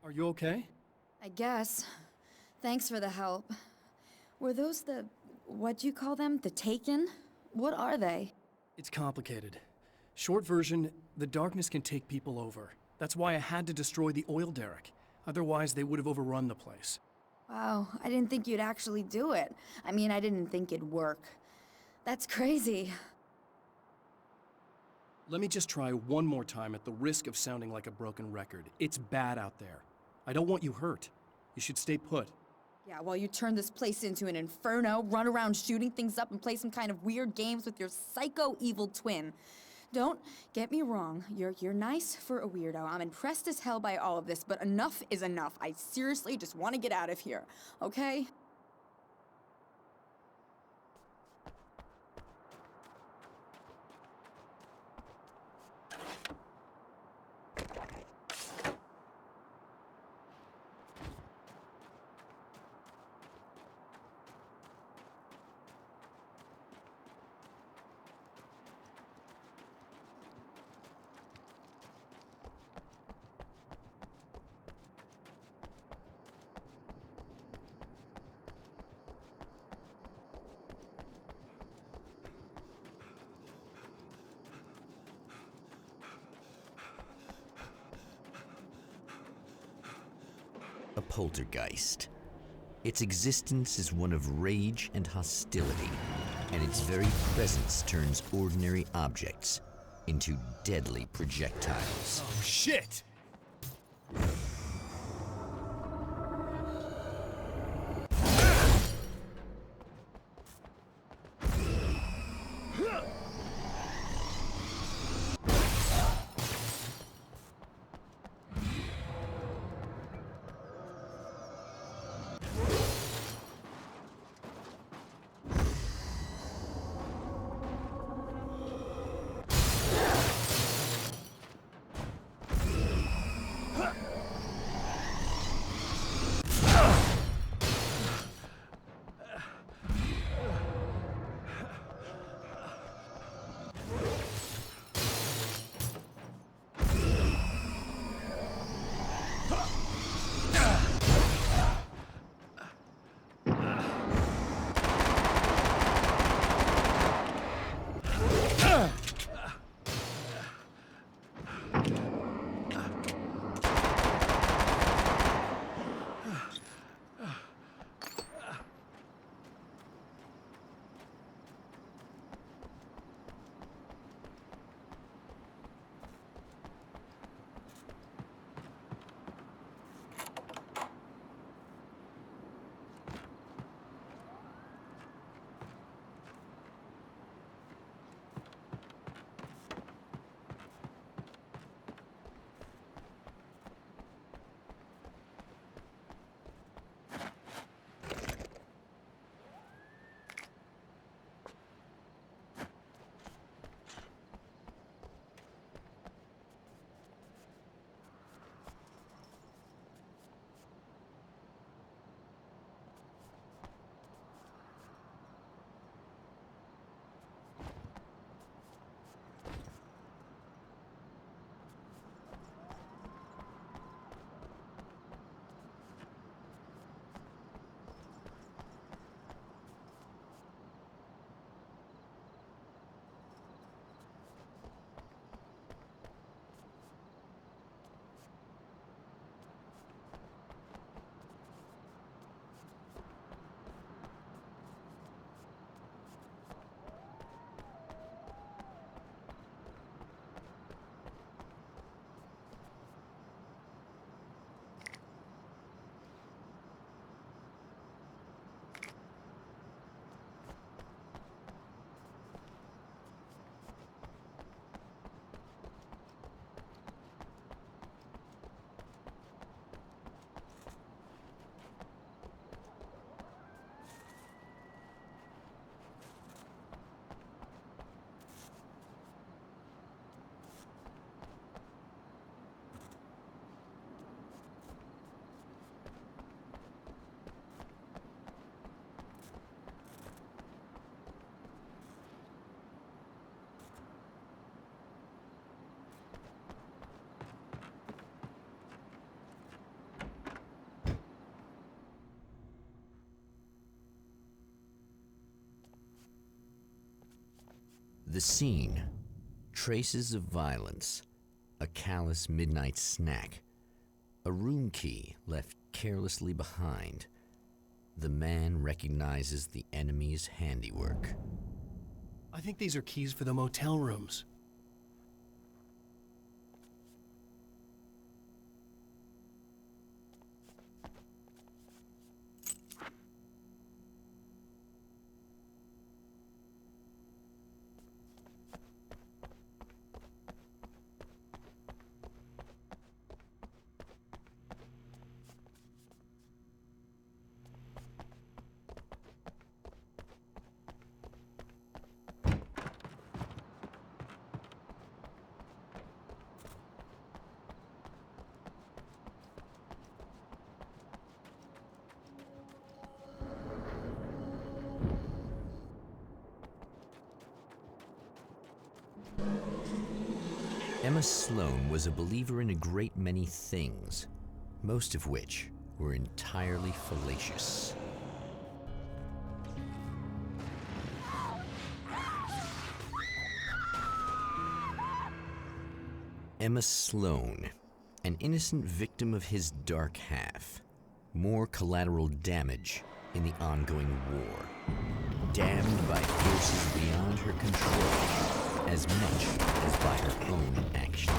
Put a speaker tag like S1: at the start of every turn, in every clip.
S1: Are you okay?
S2: I guess. Thanks for the help. Were those what'd you call them? The Taken? What are they?
S1: It's complicated. Short version, the darkness can take people over. That's why I had to destroy the oil derrick. Otherwise, they would have overrun the place.
S2: Wow, I didn't think you'd actually do it. I mean, I didn't think it'd work. That's crazy.
S1: Let me just try one more time at the risk of sounding like a broken record. It's bad out there. I don't want you hurt. You should stay put.
S2: Yeah, while you turn this place into an inferno, run around shooting things up and play some kind of weird games with your psycho-evil twin. Don't get me wrong, you're nice for a weirdo. I'm impressed as hell by all of this, but enough is enough. I seriously just want to get out of here, okay?
S3: A poltergeist. Its existence is one of rage and hostility, and its very presence turns ordinary objects into deadly projectiles.
S1: Oh, shit!
S3: The scene: traces of violence, a callous midnight snack, a room key left carelessly behind. The man recognizes the enemy's handiwork.
S1: I think these are keys for the motel rooms.
S3: Emma Sloan was a believer in a great many things, most of which were entirely fallacious. Emma Sloan, an innocent victim of his dark half. More collateral damage in the ongoing war. Damned by forces beyond her control, as much as by her own actions.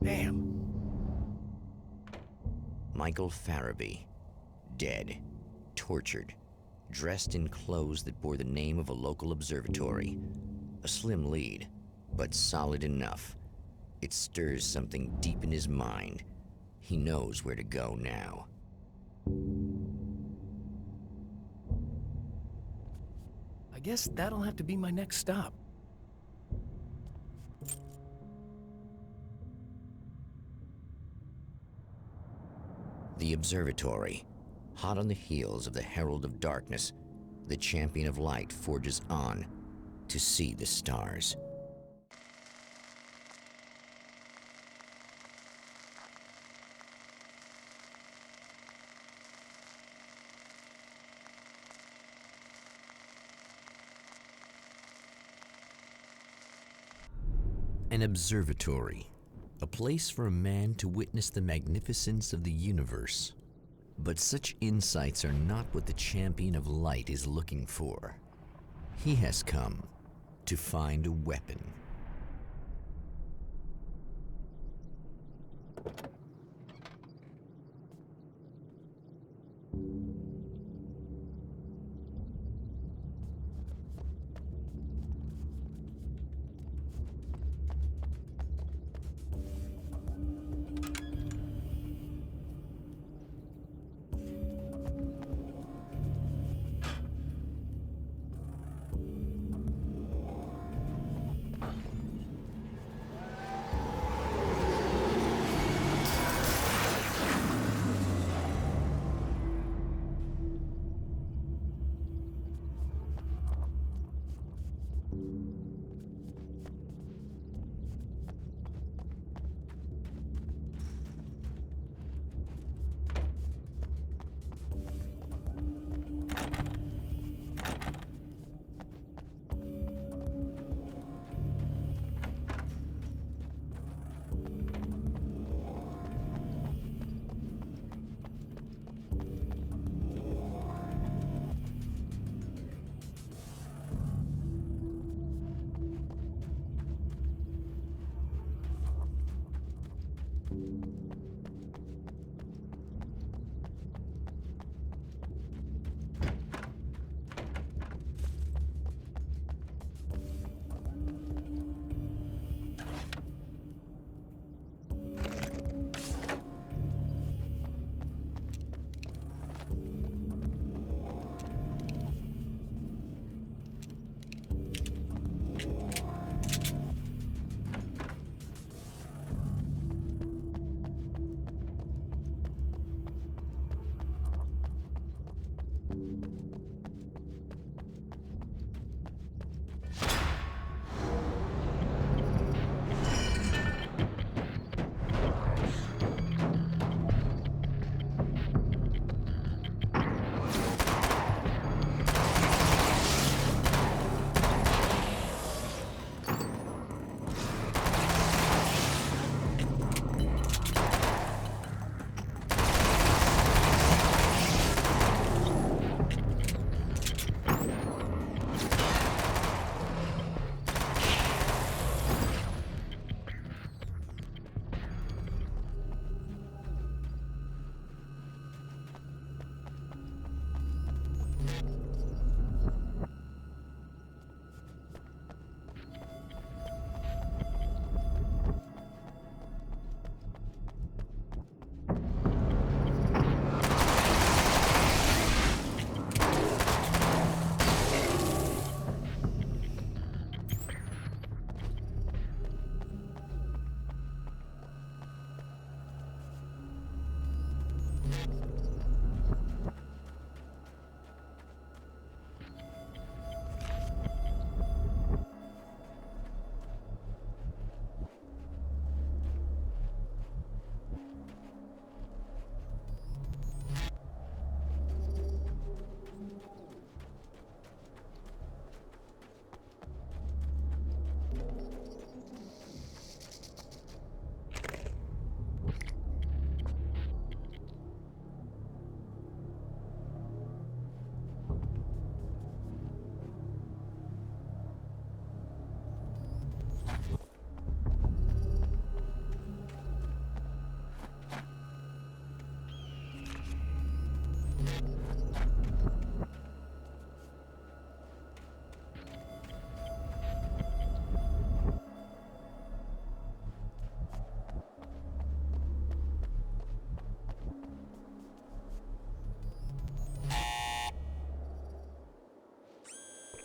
S1: Damn.
S3: Michael Farabee, dead, tortured, dressed in clothes that bore the name of a local observatory. A slim lead, but solid enough. It stirs something deep in his mind. He knows where to go now.
S1: I guess that'll have to be my next stop.
S3: The observatory. Hot on the heels of the Herald of Darkness, the Champion of Light forges on to see the stars. An observatory, a place for a man to witness the magnificence of the universe. But such insights are not what the champion of light is looking for. He has come to find a weapon.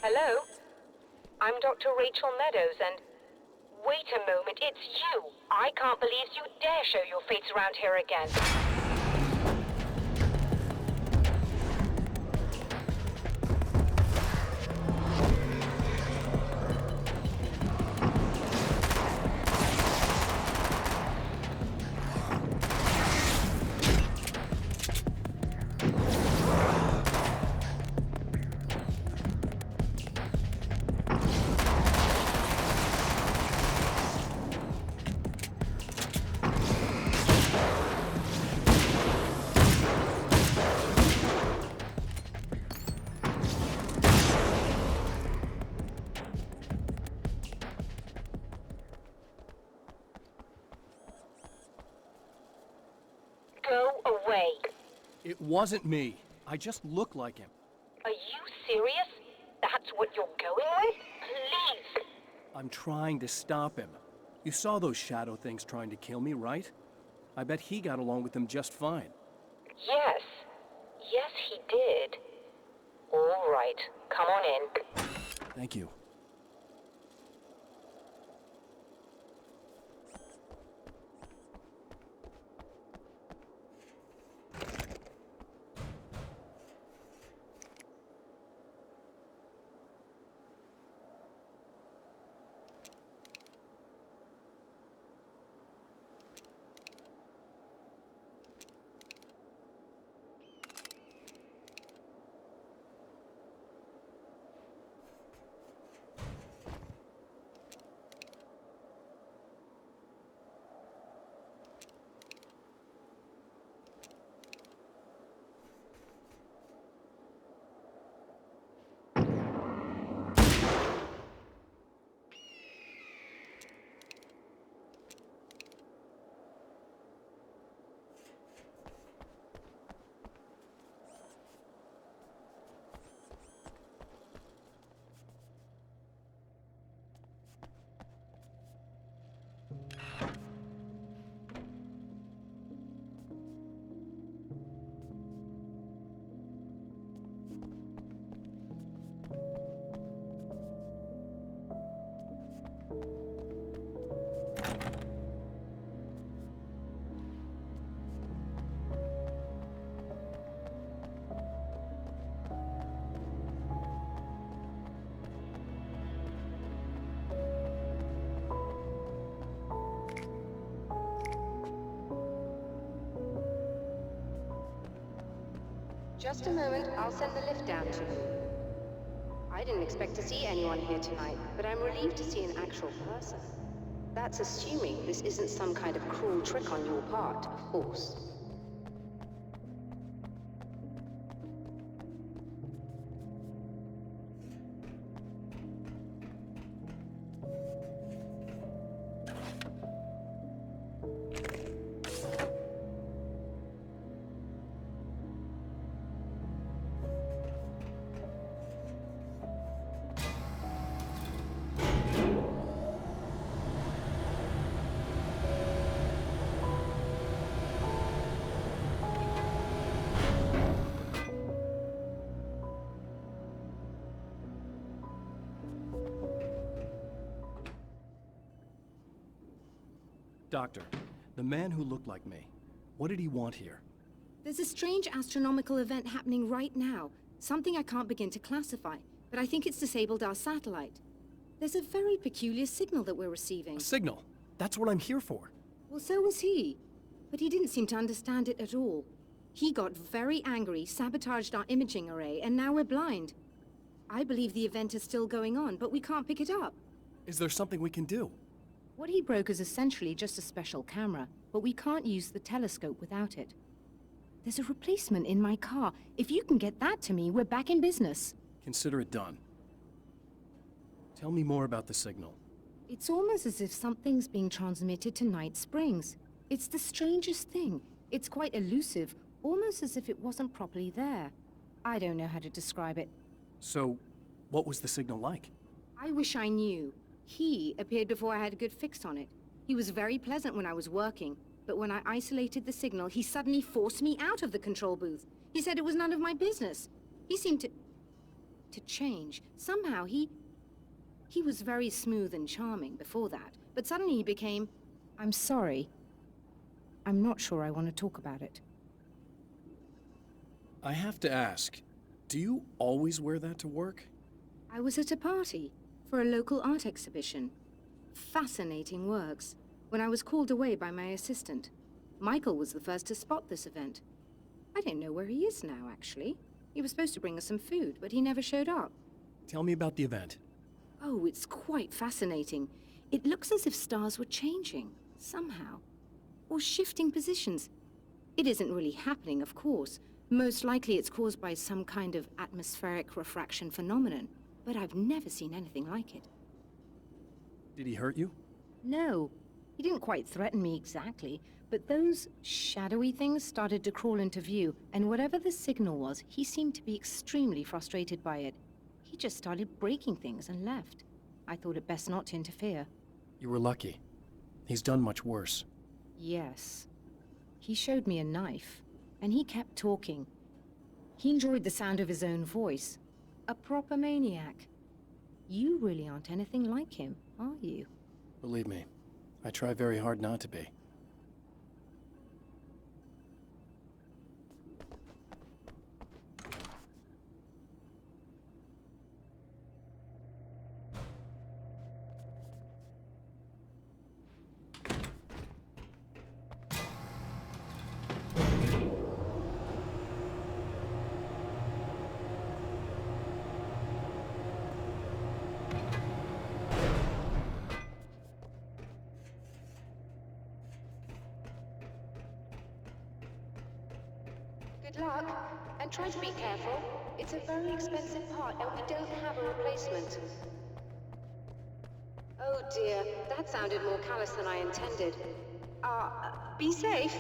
S4: Hello? I'm Dr. Rachel Meadows, and... Wait a moment, it's you! I can't believe you dare show your face around here again.
S1: wasn't me. I just look like him.
S4: Are you serious? That's what you're going with? Please!
S1: I'm trying to stop him. You saw those shadow things trying to kill me, right? I bet he got along with them just fine.
S4: Yes. Yes, he did. All right. Come on in.
S1: Thank you.
S5: Just a moment, I'll send the lift down to you. I didn't expect to see anyone here tonight, but I'm relieved to see an actual person. That's assuming this isn't some kind of cruel trick on your part, of course.
S1: Doctor, the man who looked like me, what did he want here?
S6: There's a strange astronomical event happening right now. Something I can't begin to classify, but I think it's disabled our satellite. There's a very peculiar signal that we're receiving.
S1: A signal? That's what I'm here for.
S6: Well, so was he. But he didn't seem to understand it at all. He got very angry, sabotaged our imaging array, and now we're blind. I believe the event is still going on, but we can't pick it up.
S1: Is there something we can do?
S6: What he broke is essentially just a special camera, but we can't use the telescope without it. There's a replacement in my car. If you can get that to me, we're back in business.
S1: Consider it done. Tell me more about the signal.
S6: It's almost as if something's being transmitted to Night Springs. It's the strangest thing. It's quite elusive, almost as if it wasn't properly there. I don't know how to describe it.
S1: So, what was the signal like?
S6: I wish I knew. He appeared before I had a good fix on it. He was very pleasant when I was working, but when I isolated the signal, he suddenly forced me out of the control booth. He said it was none of my business. He seemed to change. Somehow he was very smooth and charming before that, but suddenly he became, I'm sorry. I'm not sure I want to talk about it.
S1: I have to ask, do you always wear that to work?
S6: I was at a party for a local art exhibition. Fascinating works. When I was called away by my assistant, Michael was the first to spot this event. I don't know where he is now, actually. He was supposed to bring us some food, but he never showed up.
S1: Tell me about the event.
S6: Oh, it's quite fascinating. It looks as if stars were changing, somehow. Or shifting positions. It isn't really happening, of course. Most likely it's caused by some kind of atmospheric refraction phenomenon. But I've never seen anything like it.
S1: Did he hurt you?
S6: No. He didn't quite threaten me exactly, But those shadowy things started to crawl into view, and whatever the signal was, he seemed to be extremely frustrated by it. He just started breaking things and left. I thought it best not to interfere.
S1: You were lucky. He's done much worse.
S6: Yes. He showed me a knife, and he kept talking. He enjoyed the sound of his own voice. A proper maniac. You really aren't anything like him, are you?
S1: Believe me, I try very hard not to be.
S5: Good luck, and try to be careful. It's a very expensive part, and we don't have a replacement. Oh dear, that sounded more callous than I intended. Be safe.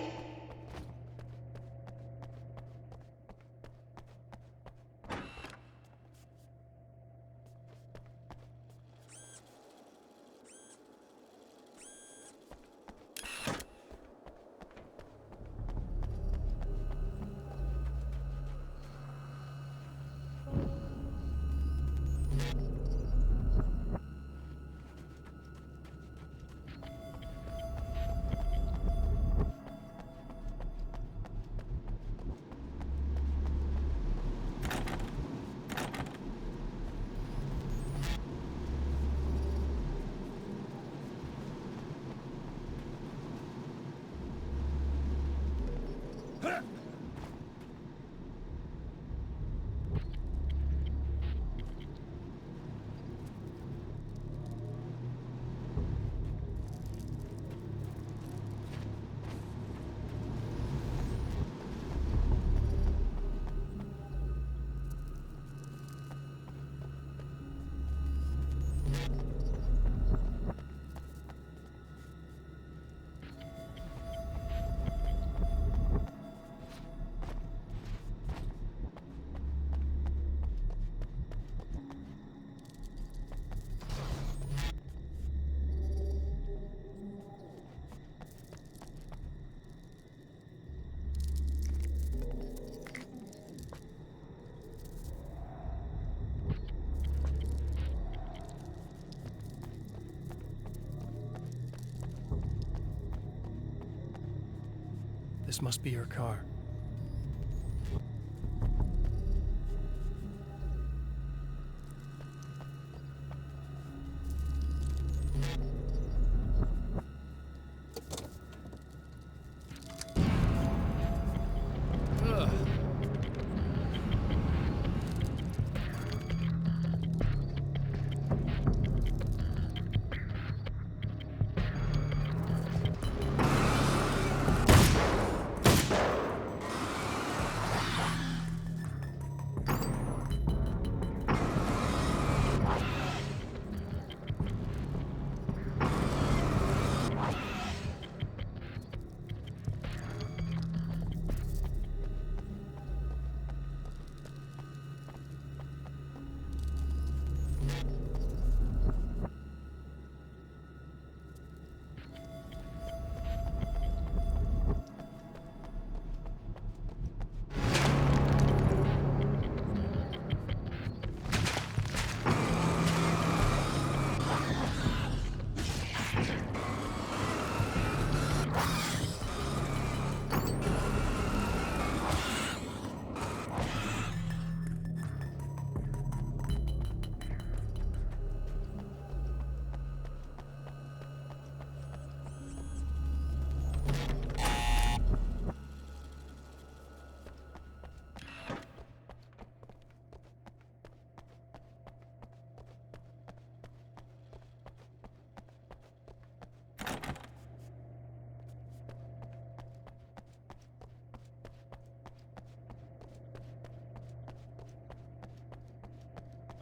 S1: This must be your car.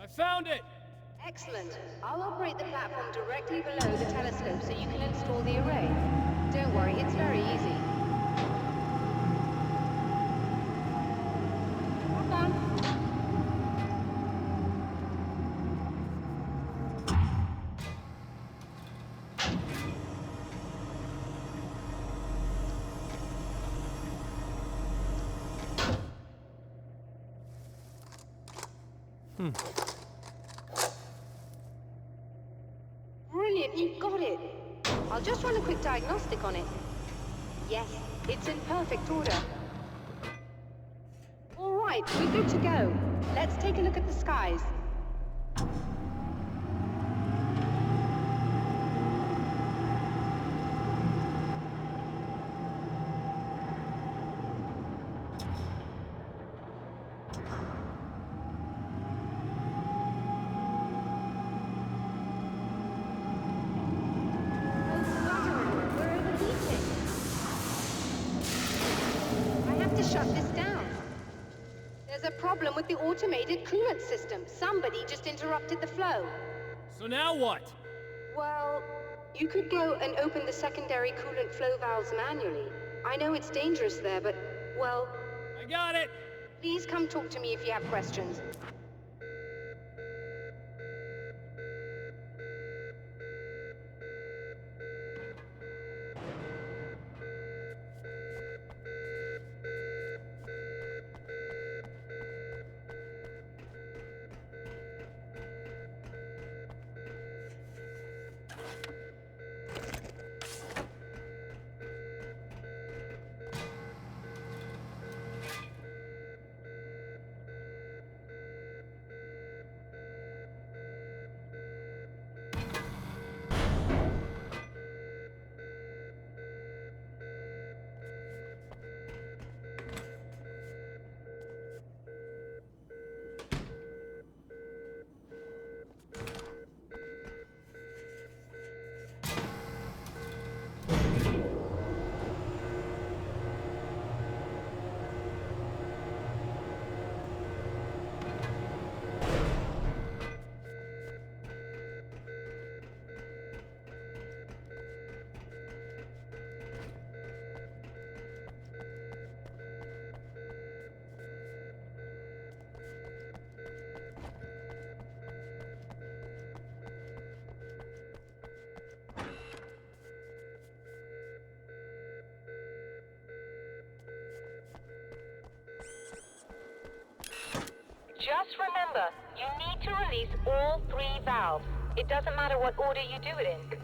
S1: I found it!
S5: Excellent. I'll operate the platform directly below the telescope so you can install the array. Don't worry, it's very easy. Hold on. Brilliant, you got it. I'll just run a quick diagnostic on it. Yes, it's in perfect order. All right, we're good to go. Let's take a look at the skies. Shut this down. There's a problem with the automated coolant system. Somebody just interrupted the flow.
S1: So now what?
S5: Well, you could go and open the secondary coolant flow valves manually. I know it's dangerous there, but, well...
S1: I got it!
S5: Please come talk to me if you have questions.
S4: Just remember, you need to release all 3 valves. It doesn't matter what order you do it in.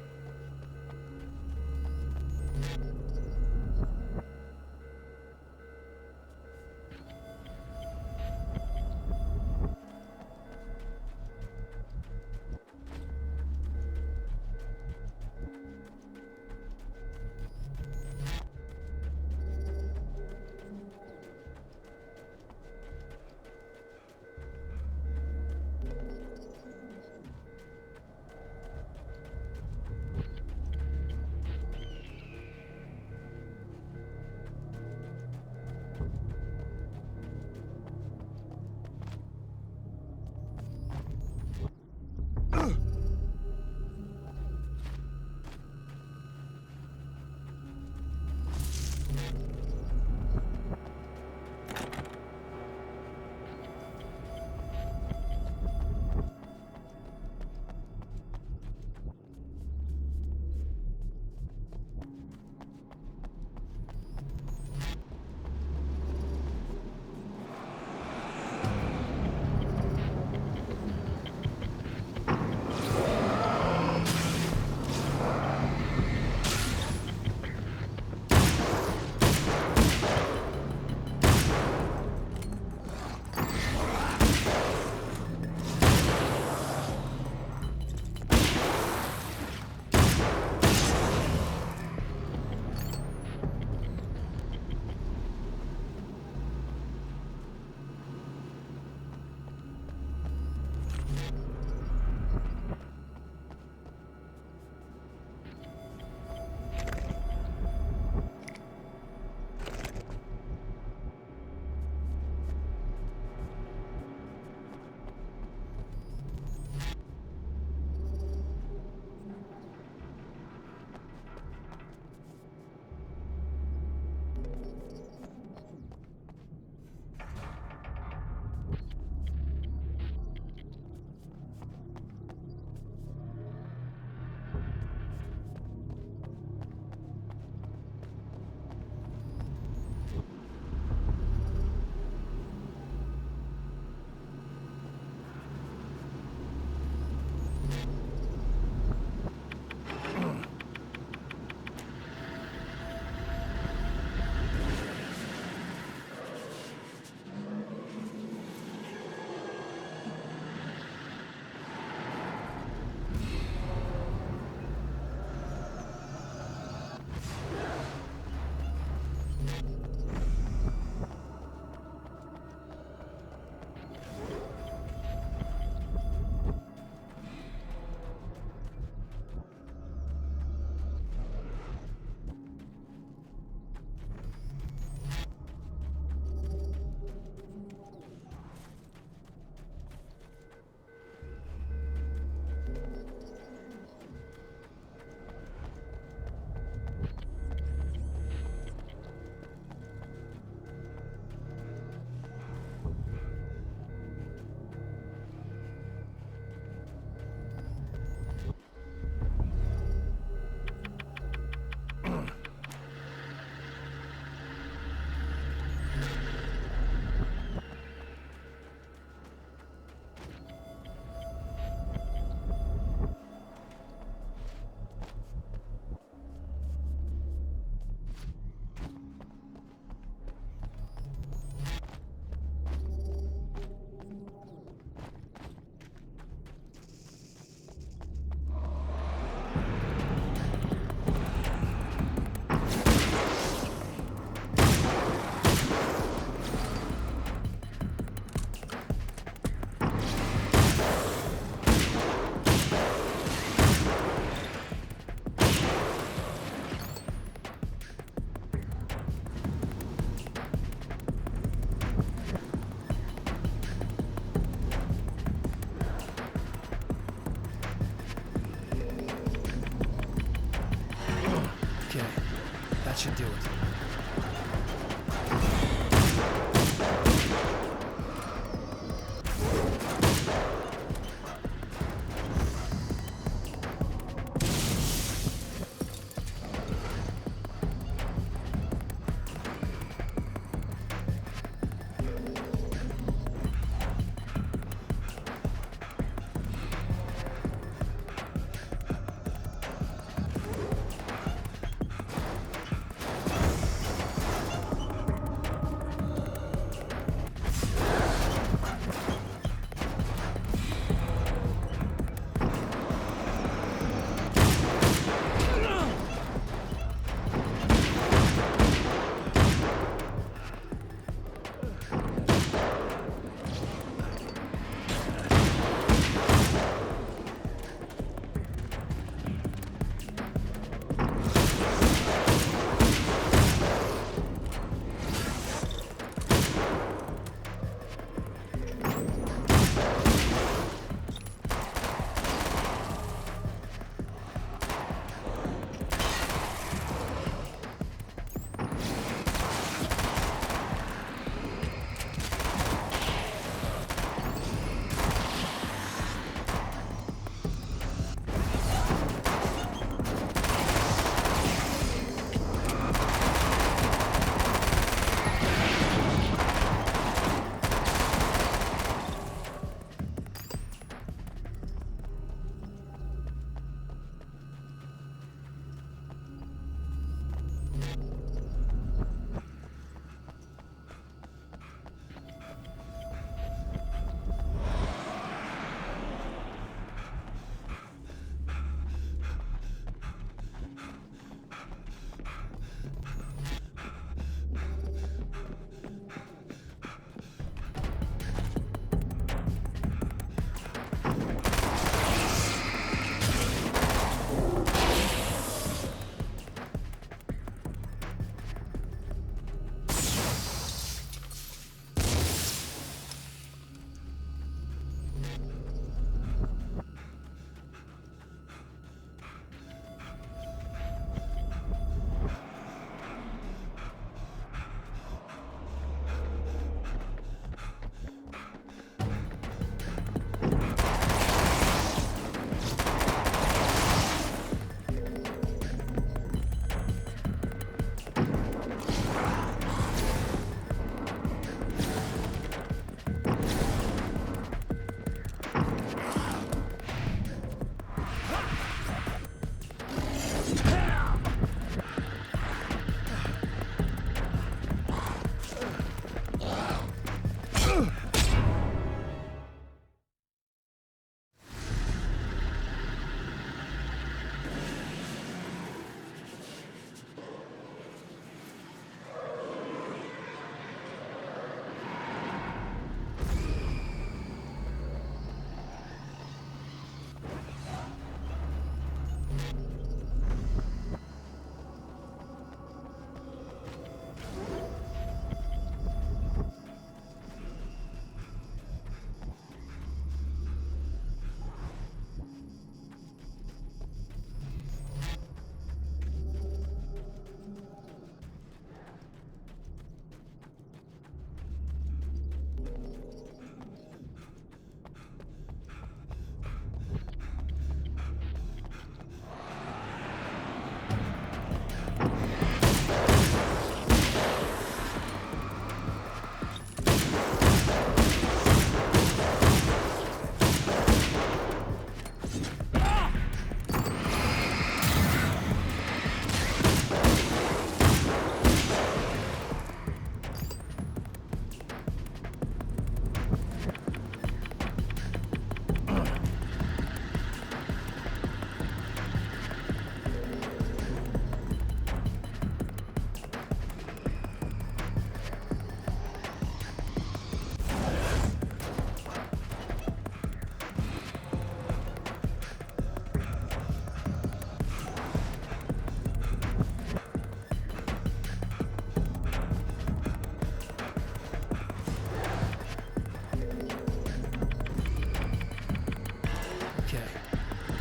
S1: That should do it.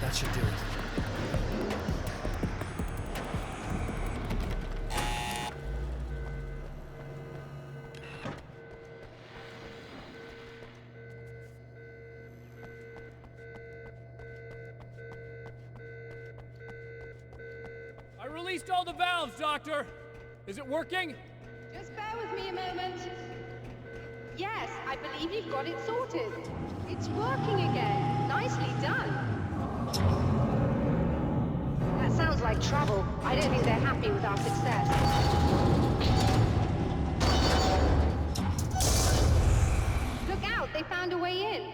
S1: That should do it. released all the valves, Doctor! Is it working?
S5: Just bear with me a moment. Yes, I believe you've got it sorted. It's working again. Nicely done. That sounds like trouble. I don't think they're happy with our success. Look out, they found a way in.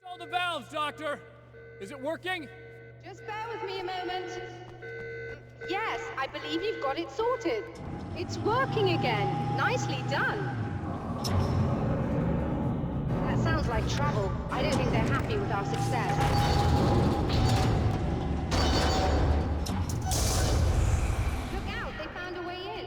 S1: All the valves, Doctor! Is it working?
S5: Just bear with me a moment. Yes, I believe you've got it sorted. It's working again. Nicely done. That sounds like trouble. I don't think they're happy with our success. Look out, they found a way in.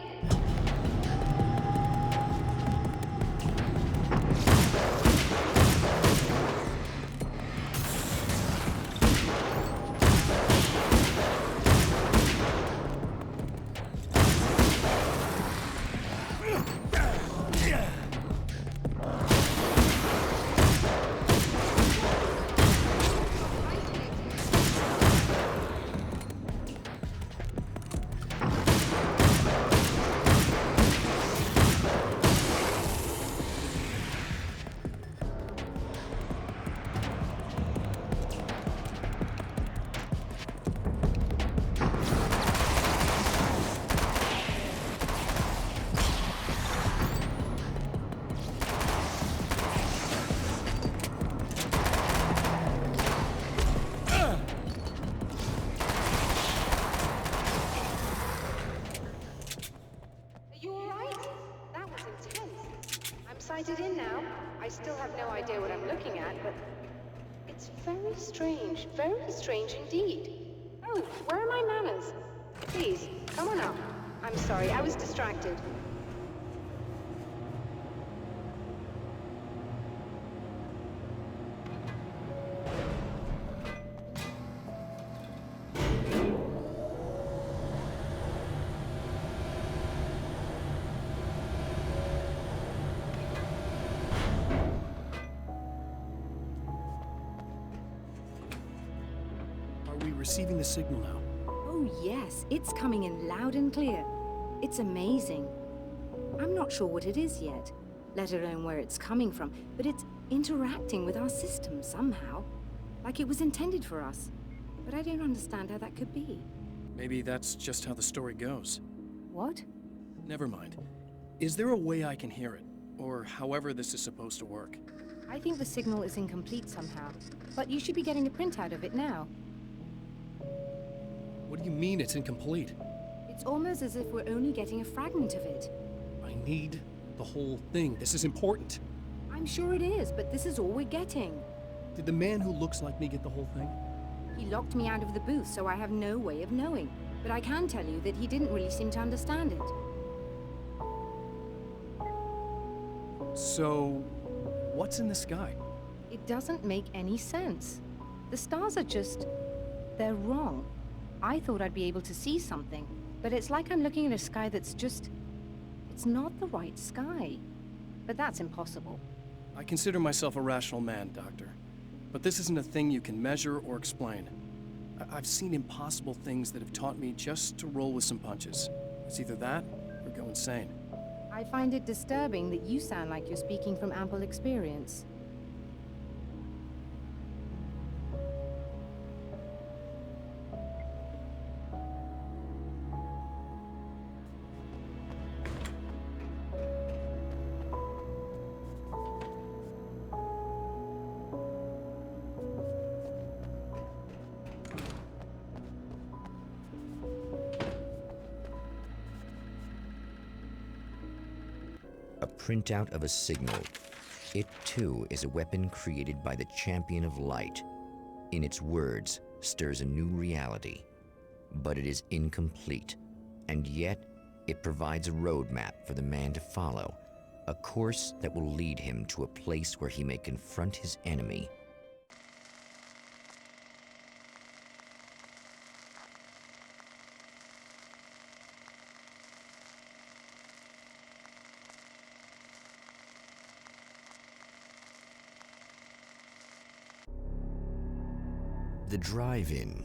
S5: Sighted in now. I still have no idea what I'm looking at, but it's very strange indeed. Oh, where are my manners? Please, come on up. I'm sorry, I was distracted.
S1: Are we receiving the signal now?
S6: Oh yes, it's coming in loud and clear. It's amazing. I'm not sure what it is yet, let alone where it's coming from, but it's interacting with our system somehow, like it was intended for us. But I don't understand how that could be.
S1: Maybe that's just how the story goes.
S6: What?
S1: Never mind. Is there a way I can hear it? Or however this is supposed to work?
S6: I think the signal is incomplete somehow, but you should be getting a printout of it now.
S1: What do you mean it's incomplete?
S6: It's almost as if we're only getting a fragment of it.
S1: I need the whole thing. This is important.
S6: I'm sure it is, but this is all we're getting.
S1: Did the man who looks like me get the whole thing?
S6: He locked me out of the booth, so I have no way of knowing. But I can tell you that he didn't really seem to understand it.
S1: So, what's in the sky?
S6: It doesn't make any sense. The stars are just... they're wrong. I thought I'd be able to see something, but it's like I'm looking at a sky that's just... it's not the right sky. But that's impossible.
S1: I consider myself a rational man, Doctor. But this isn't a thing you can measure or explain. I've seen impossible things that have taught me just to roll with some punches. It's either that, or go insane.
S6: I find it disturbing that you sound like you're speaking from ample experience.
S3: A printout of a signal. It too is a weapon created by the champion of light. In its words, stirs a new reality. But it is incomplete, and yet it provides a roadmap for the man to follow, A course that will lead him to a place where he may confront his enemy. The drive-in.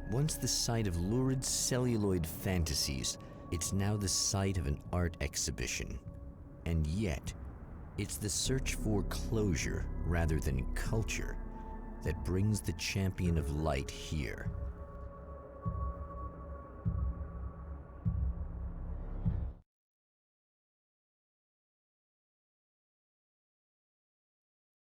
S3: Once the site of lurid celluloid fantasies, it's now the site of an art exhibition. And yet, it's the search for closure rather than culture that brings the champion of light here.